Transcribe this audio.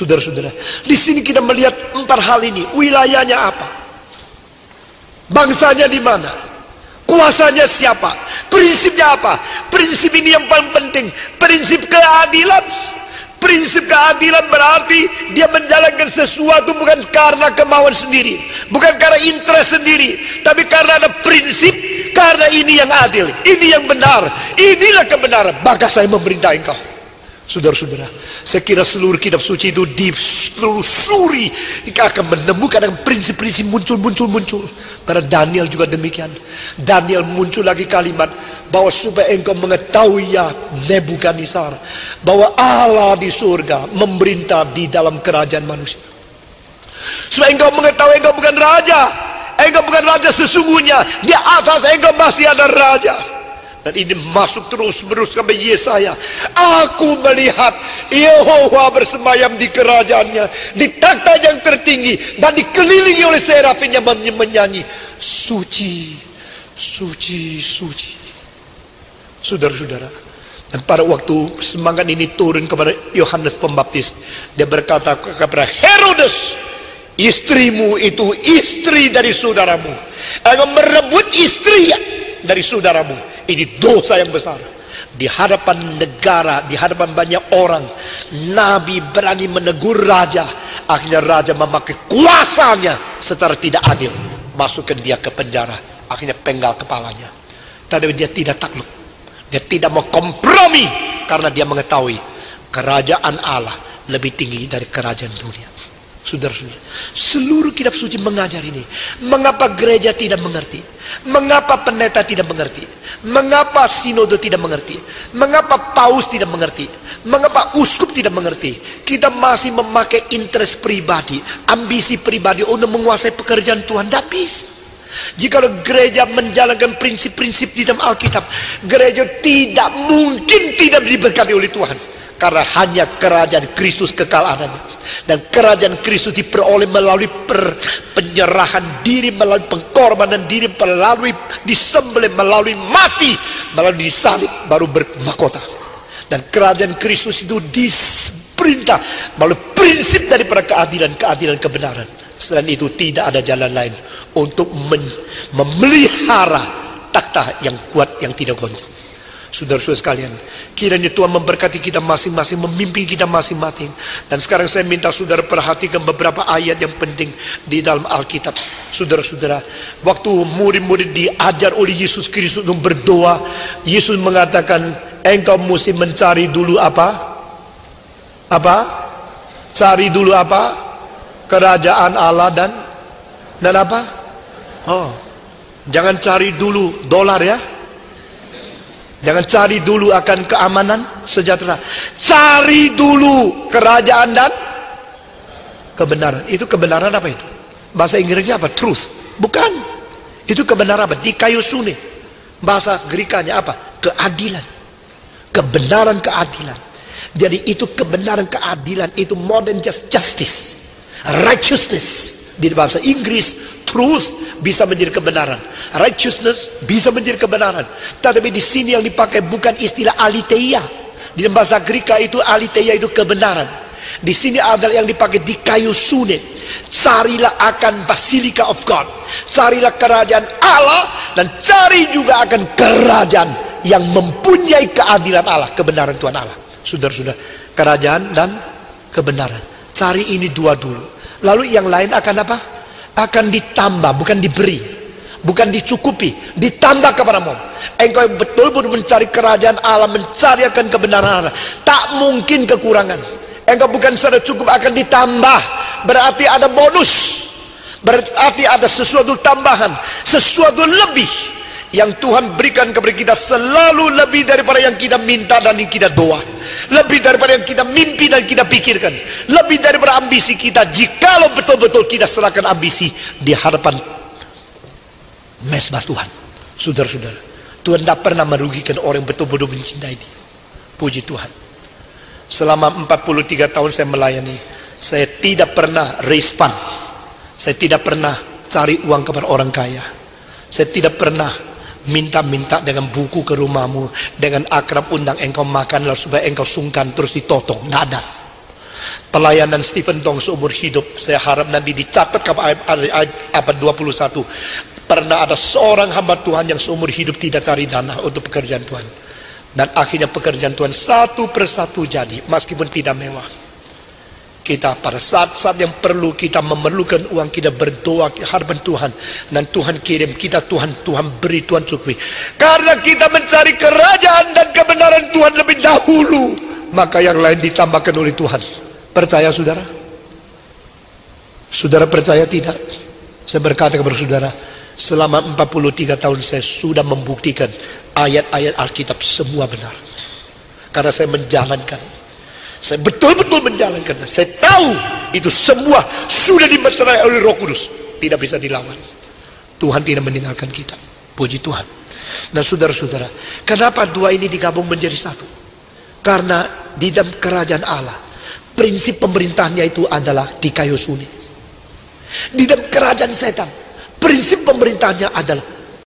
Saudara-saudara, di sini kita melihat 4 hal ini. Wilayahnya apa? Bangsanya di mana? Kuasanya siapa? Prinsipnya apa? Prinsip ini yang paling penting. Prinsip keadilan. Prinsip keadilan berarti dia menjalankan sesuatu bukan karena kemauan sendiri, bukan karena interest sendiri, tapi karena ada prinsip. Karena ini yang adil, ini yang benar, inilah kebenaran, maka saya memerintah engkau. Saudara-saudara, saya kira seluruh kitab suci itu ditelusuri, kita akan menemukan prinsip-prinsip muncul. Pada Daniel juga demikian. Daniel muncul lagi kalimat bahwa supaya engkau mengetahui ya Nebukadnezar, bahwa Allah di surga memerintah di dalam kerajaan manusia. Supaya engkau mengetahui engkau bukan raja, engkau bukan raja sesungguhnya, di atas engkau masih ada raja. Dan ini masuk terus-menerus sampai Yesaya. Aku melihat Yehova bersemayam di kerajaannya, di takhta yang tertinggi, dan dikelilingi oleh serafin yang menyanyi, suci, suci, suci. Saudara-saudara, dan pada waktu semangat ini turun kepada Yohanes Pembaptis, dia berkata kepada Herodes, istrimu itu istri dari saudaramu. Engkau merebut istri dari saudaramu. Ini dosa yang besar. Di hadapan negara, di hadapan banyak orang, Nabi berani menegur raja. Akhirnya raja memakai kuasanya secara tidak adil, masukkan dia ke penjara, akhirnya penggal kepalanya. Tapi dia tidak takluk, dia tidak mau kompromi, karena dia mengetahui kerajaan Allah lebih tinggi dari kerajaan dunia. Saudara-saudara, seluruh kitab suci mengajar ini. Mengapa gereja tidak mengerti? Mengapa pendeta tidak mengerti? Mengapa sinode tidak mengerti? Mengapa paus tidak mengerti? Mengapa uskup tidak mengerti? Kita masih memakai interest pribadi, ambisi pribadi untuk menguasai pekerjaan Tuhan. Tidak bisa. Jikalau gereja menjalankan prinsip-prinsip di dalam Alkitab, gereja tidak mungkin tidak diberkati oleh Tuhan. Karena hanya kerajaan Kristus kekal adanya. Dan kerajaan Kristus diperoleh melalui penyerahan diri, melalui pengorbanan diri, melalui disembelih, melalui mati, melalui disalib, baru bermahkota. Dan kerajaan Kristus itu diperintah melalui prinsip daripada keadilan kebenaran. Selain itu tidak ada jalan lain untuk memelihara takhta yang kuat, yang tidak goncang. Saudara-saudara sekalian, kiranya Tuhan memberkati kita masing-masing, memimpin kita masing-masing. Dan sekarang saya minta saudara perhatikan beberapa ayat yang penting di dalam Alkitab. Saudara-saudara, waktu murid-murid diajar oleh Yesus Kristus untuk berdoa, Yesus mengatakan, engkau mesti mencari dulu apa? Apa? Cari dulu apa? Kerajaan Allah dan apa? Oh, jangan cari dulu dolar ya. Jangan cari dulu akan keamanan sejahtera. Cari dulu kerajaan dan kebenaran. Itu kebenaran apa itu? Bahasa Inggrisnya apa? Truth. Bukan. Itu kebenaran apa? Dikaiosune. Bahasa Grekanya apa? Keadilan. Kebenaran keadilan. Jadi itu kebenaran keadilan. Itu more than just justice. Righteousness. Di bahasa Inggris, truth bisa menjadi kebenaran, righteousness bisa menjadi kebenaran. Tetapi di sini yang dipakai bukan istilah aletheia. Di bahasa Greek itu aletheia itu kebenaran. Di sini adalah yang dipakai dikaiosune. Carilah akan Basilica of God, carilah kerajaan Allah, dan cari juga akan kerajaan yang mempunyai keadilan Allah, kebenaran Tuhan Allah. Saudara-saudara, kerajaan dan kebenaran. Cari ini dua dulu. Lalu yang lain akan apa? Akan ditambah, bukan diberi, bukan dicukupi, ditambah kepadamu. Engkau betul-betul mencari kerajaan Allah, mencari akan kebenaran Allah, tak mungkin kekurangan. Engkau bukan sudah cukup, akan ditambah. Berarti ada bonus, berarti ada sesuatu tambahan, sesuatu lebih. Yang Tuhan berikan kepada kita selalu lebih daripada yang kita minta dan yang kita doa, lebih daripada yang kita mimpi dan kita pikirkan, lebih daripada ambisi kita. Jikalau betul-betul kita serahkan ambisi di hadapan mezbah Tuhan. Saudara-saudara, Tuhan tidak pernah merugikan orang yang betul-betul mencintai Dia. Puji Tuhan. Selama 43 tahun saya melayani, saya tidak pernah raise fund, saya tidak pernah cari uang kepada orang kaya, saya tidak pernah minta-minta dengan buku ke rumahmu, dengan akrab undang engkau makan lalu supaya engkau sungkan terus ditotong. Tidak ada. Pelayanan Stephen Tong seumur hidup, saya harap nanti dicatat ke abad 21. Pernah ada seorang hamba Tuhan yang seumur hidup tidak cari dana untuk pekerjaan Tuhan. Dan akhirnya pekerjaan Tuhan satu persatu jadi, meskipun tidak mewah. Kita pada saat-saat yang perlu, kita memerlukan uang, kita berdoa hadapan Tuhan. Dan Tuhan kirim kita, Tuhan beri, Tuhan cukupi. Karena kita mencari kerajaan dan kebenaran Tuhan lebih dahulu, maka yang lain ditambahkan oleh Tuhan. Percaya saudara? Saudara percaya tidak? Saya berkata kepada saudara, selama 43 tahun saya sudah membuktikan ayat-ayat Alkitab semua benar. Karena saya menjalankan. Saya betul-betul menjalankan. Saya tahu itu semua sudah dimeterai oleh Roh Kudus. Tidak bisa dilawan. Tuhan tidak meninggalkan kita. Puji Tuhan. Nah saudara-saudara, kenapa dua ini digabung menjadi satu? Karena di dalam kerajaan Allah, prinsip pemerintahnya itu adalah di kayu sulit. Di dalam kerajaan setan, prinsip pemerintahnya adalah